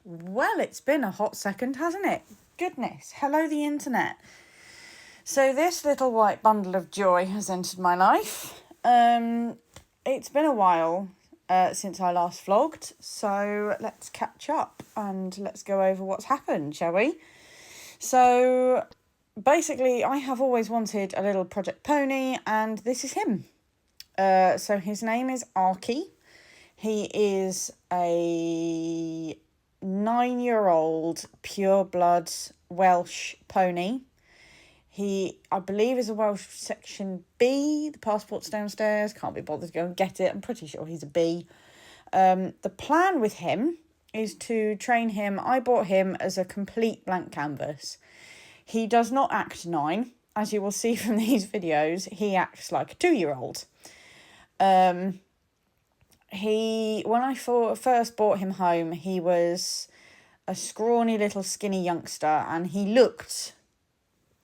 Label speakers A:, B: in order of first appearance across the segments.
A: Well, it's been a hot second, hasn't it? Goodness, hello the internet. So this little white bundle of joy has entered my life. It's been a while since I last vlogged, so let's catch up and let's go over what's happened, shall we? So basically, I have always wanted a little project pony, and this is him. So his name is Arky. He is a 9-year-old pure-blood Welsh pony. He, I believe, is a Welsh section B. The passport's downstairs. Can't be bothered to go and get it. I'm pretty sure he's a B. The plan with him is to train him. I bought him as a complete blank canvas. He does not act 9. As you will see from these videos, he acts like a 2-year-old. When I first brought him home, he was a scrawny little skinny youngster, and he looked,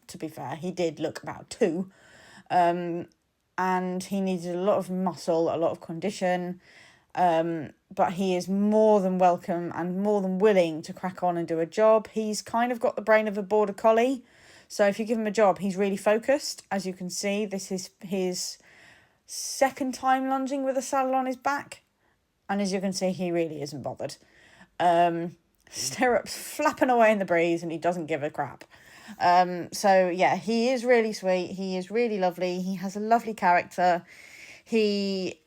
A: to be fair, he did look about 2, and he needed a lot of muscle, a lot of condition, but he is more than welcome and more than willing to crack on and do a job. He's kind of got the brain of a border collie, so if you give him a job, he's really focused. As you can see, this is his second time lunging with a saddle on his back, and as you can see, he really isn't bothered. Stirrups flapping away in the breeze, and he doesn't give a crap. So yeah, he is really sweet. He is really lovely. He has a lovely character. He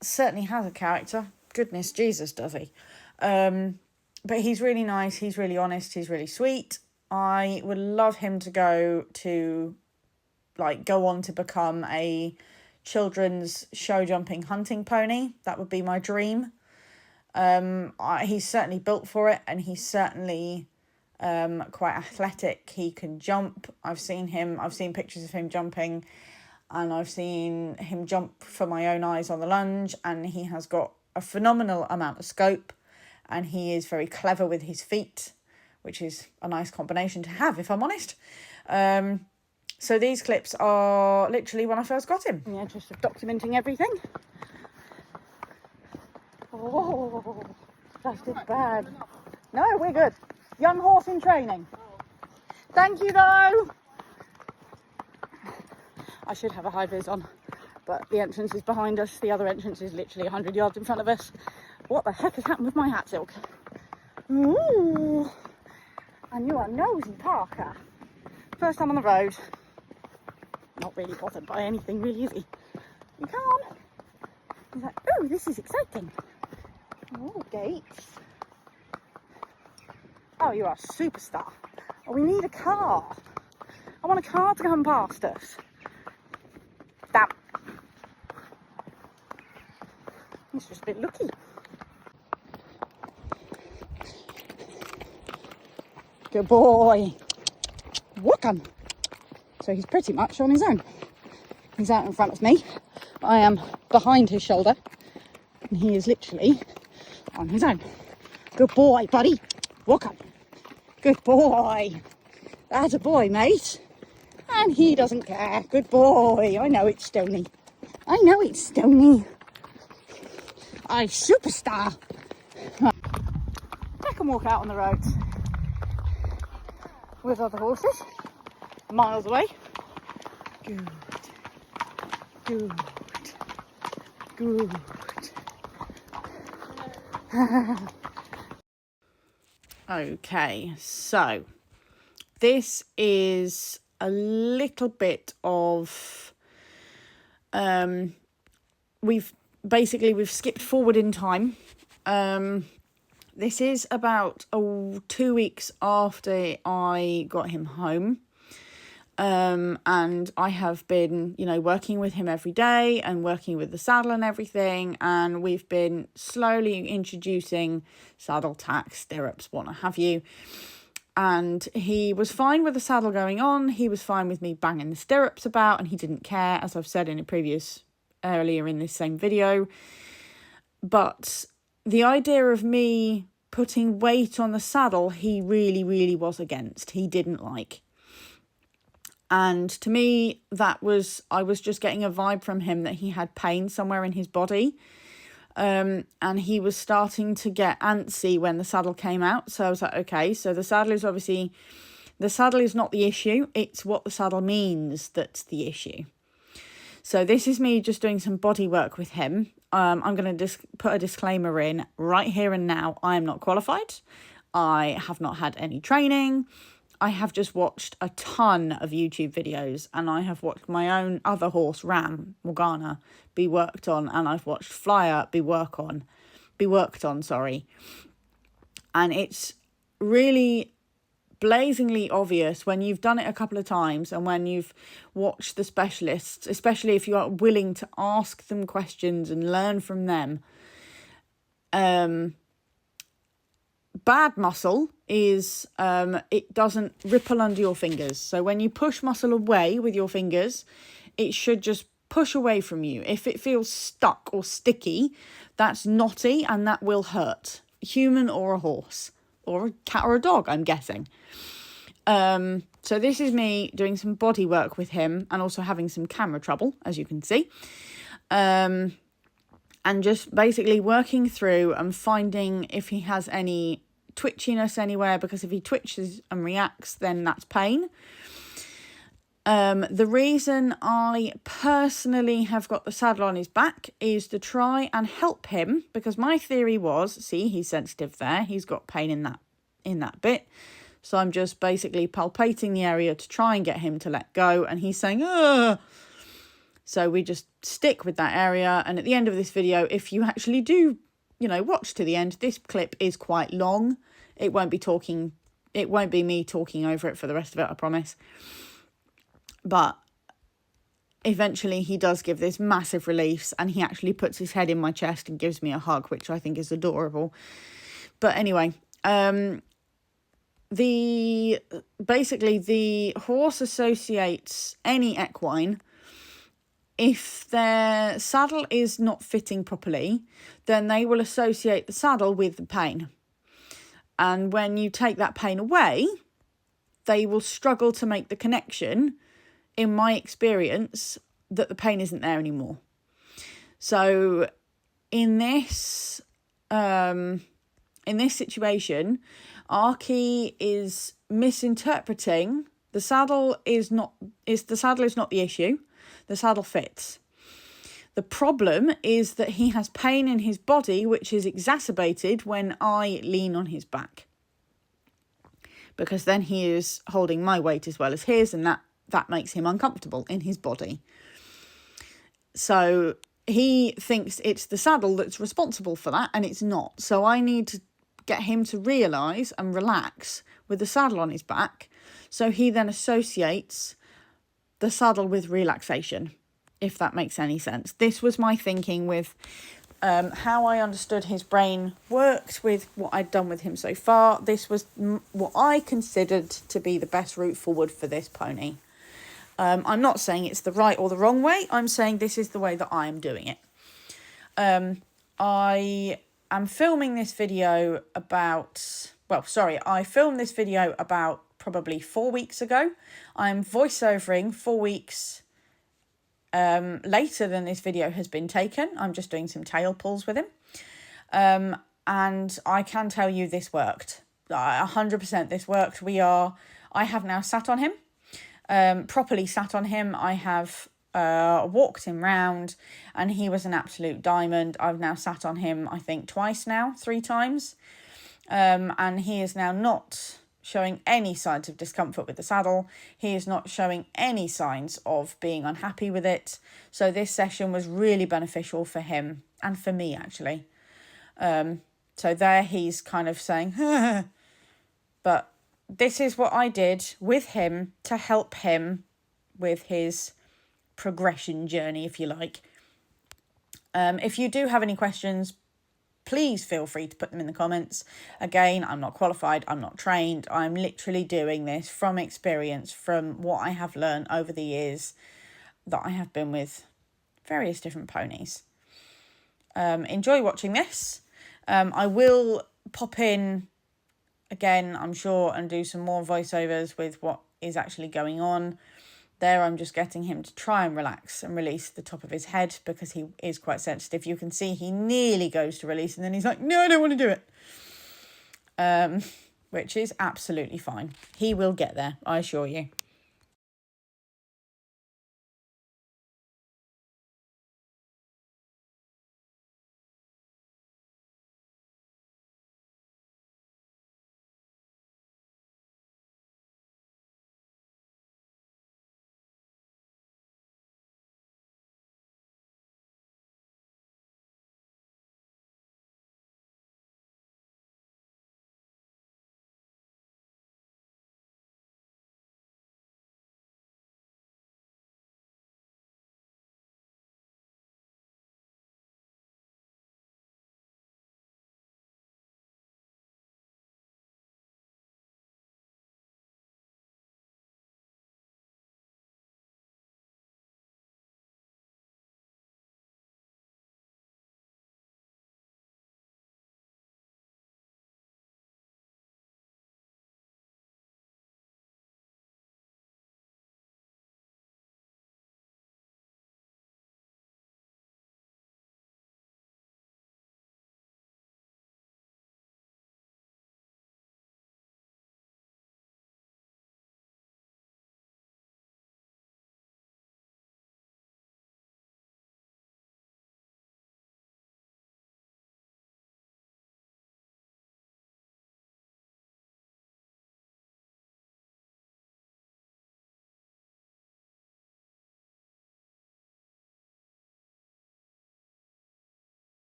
A: certainly has a character. Goodness Jesus, does he? But he's really nice. He's really honest. He's really sweet. I would love him to go on to become a children's show jumping hunting pony. That would be my dream. He's certainly built for it, and he's certainly quite athletic. He can jump. I've seen pictures of him jumping, and I've seen him jump for my own eyes on the lunge, and he has got a phenomenal amount of scope, and he is very clever with his feet, which is a nice combination to have, if I'm honest. So these clips are literally when I first got him, in the interest of documenting everything. Oh, that's just bad. No, we're good. Young horse in training. Thank you, though. I should have a high vis on, but the entrance is behind us. The other entrance is literally 100 yards in front of us. What the heck has happened with my hat silk? Ooh. And you are nosy, Parker. First time on the road. Not really bothered by anything, really, is he? You come on. He's like, oh, this is exciting. Oh, gates. Oh, you are a superstar. Oh, we need a car. I want a car to come past us. Damn. He's just a bit lucky. Good boy. Welcome. So he's pretty much on his own. He's out in front of me. I am behind his shoulder. And he is literally on his own. Good boy, buddy. Welcome. Good boy. That's a boy, mate. And he doesn't care. Good boy. I know it's Stony. I know it's Stony. I'm superstar. I can walk out on the road with other horses. Miles away. Good. Good. Good. Okay, so this is a little bit of we've skipped forward in time. This is about 2 weeks after I got him home. And I have been, working with him every day and working with the saddle and everything. And we've been slowly introducing saddle tack, stirrups, what have you. And he was fine with the saddle going on. He was fine with me banging the stirrups about, and he didn't care, as I've said in earlier in this same video. But the idea of me putting weight on the saddle, he really, really was against. He didn't like. And to me, I was just getting a vibe from him that he had pain somewhere in his body. And he was starting to get antsy when the saddle came out. So I was like, okay, so the saddle is not the issue. It's what the saddle means that's the issue. So this is me just doing some body work with him. I'm going to just put a disclaimer in right here and now. I am not qualified. I have not had any training. I have just watched a ton of YouTube videos, and I have watched my own other horse, Ram, Morgana, be worked on, and I've watched Flyer be worked on, And it's really blazingly obvious when you've done it a couple of times and when you've watched the specialists, especially if you are willing to ask them questions and learn from them. Bad muscle is it doesn't ripple under your fingers. So when you push muscle away with your fingers, it should just push away from you. If it feels stuck or sticky, that's knotty and that will hurt. Human or a horse or a cat or a dog, I'm guessing. So this is me doing some body work with him and also having some camera trouble, as you can see. And just basically working through and finding if he has any twitchiness anywhere, because if he twitches and reacts, then that's pain. The reason I personally have got the saddle on his back is to try and help him, because my theory was, see, he's sensitive there, he's got pain in that bit. So I'm just basically palpating the area to try and get him to let go, and he's saying, ugh. So we just stick with that area, and at the end of this video, if you actually do, watch to the end, this clip is quite long. It won't be me talking over it for the rest of it, I promise. But eventually he does give this massive release, and he actually puts his head in my chest and gives me a hug, which I think is adorable. But anyway, the horse associates any equine. If their saddle is not fitting properly, then they will associate the saddle with the pain. And when you take that pain away, they will struggle to make the connection, in my experience, that the pain isn't there anymore. So in this situation, Arky is misinterpreting the saddle is not the issue. The saddle fits. The problem is that he has pain in his body, which is exacerbated when I lean on his back. Because then he is holding my weight as well as his, and that makes him uncomfortable in his body. So he thinks it's the saddle that's responsible for that, and it's not. So I need to get him to realise and relax with the saddle on his back. So he then associates the saddle with relaxation, if that makes any sense. This was my thinking with how I understood his brain worked with what I'd done with him so far. This was what I considered to be the best route forward for this pony. I'm not saying it's the right or the wrong way. I'm saying this is the way that I am doing it. I filmed this video about probably 4 weeks ago. I'm voiceovering 4 weeks later than this video has been taken. I'm just doing some tail pulls with him. And I can tell you this worked. 100% this worked. I have now sat on him, properly sat on him. I have walked him round, and he was an absolute diamond. I've now sat on him, I think, 3 times. And he is now not showing any signs of discomfort with the saddle. He is not showing any signs of being unhappy with it. So this session was really beneficial for him and for me, actually. So there he's kind of saying, but this is what I did with him to help him with his progression journey, if you like. If you do have any questions, please feel free to put them in the comments. Again, I'm not qualified, I'm not trained. I'm literally doing this from experience, from what I have learned over the years that I have been with various different ponies. Enjoy watching this. I will pop in again, I'm sure, and do some more voiceovers with what is actually going on. There I'm just getting him to try and relax and release the top of his head because he is quite sensitive. You can see he nearly goes to release and then he's like, no, I don't want to do it. Which is absolutely fine. He will get there, I assure you.